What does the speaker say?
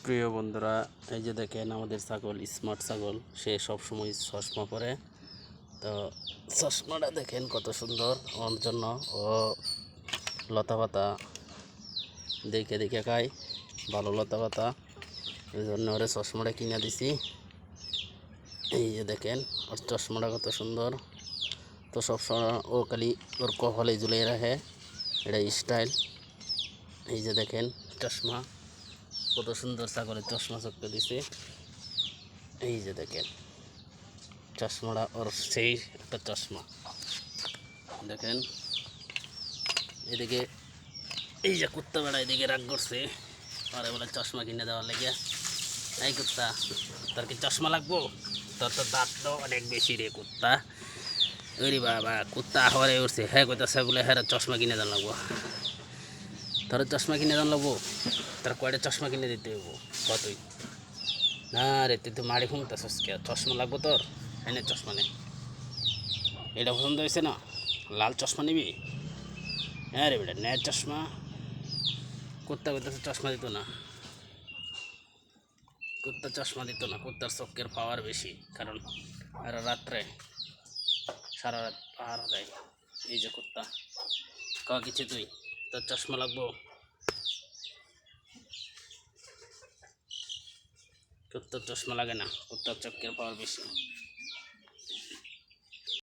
প্রিয় বন্ধুরা, এই যে দেখেন আমাদের ছাগল স্মার্ট ছাগল, সে সবসময় চশমা পরে। তো চশমাটা দেখেন কত সুন্দর ওর জন্য। ও লতা পাতা দেখে দেখে খায়, ভালো লতা পাতা, এই জন্য ওরে চশমাটা কিনে দিছি। এই যে দেখেন ওর চশমাটা কত সুন্দর। তো সবসময় ও খালি ওর কপালে ঝুলিয়ে রাখে, এটা স্টাইল। এই যে দেখেন চশমা, কত সুন্দর ছাগলের চশমা চক্কে দিছে। এই যে দেখেন চশমাটা ওর সেই একটা চশমা দেখেন। এদিকে এই যে কুত্তা বেড়া এদিকে রাগ করছে, আরে বলে চশমা কিনে দেওয়ার লেগে। এই কুত্তা, তোর কি চশমা লাগবো? তোর তো দাঁত তো অনেক বেশি রে কুত্তা। ওরে বাবা, কুত্তা হরে উঠছে, হ্যাঁ কইতাছে বলে হ্যাঁ চশমা কিনে দেন লাগবো। তোর চশমা কিনে দেন লাগবো? তোর কয়টা চশমা কিনে দিতে হইব কতই? না রে, তুই তো মারি ফুমতাছিস কে? চশমা লাগবো তোর? হ্যাঁ নে চশমা নে। এটা পছন্দ হয়েছে না? লাল চশমা নিবি? হ্যাঁ রে বেটা, নে চশমা। কুত্তা কইতাছে চশমা দিত না, কুত্তা চশমা দিত না। কুত্তার চোখের পাওয়ার বেশি, কারণ আর রাত্রে সারা রাত পাহারা দেয়। এই যে কুত্তা কা কিছু তুই, তোর চশমা লাগবো? কুত্তার চশমা লাগে না, কুত্তার চোখের পাওয়ার বেশি।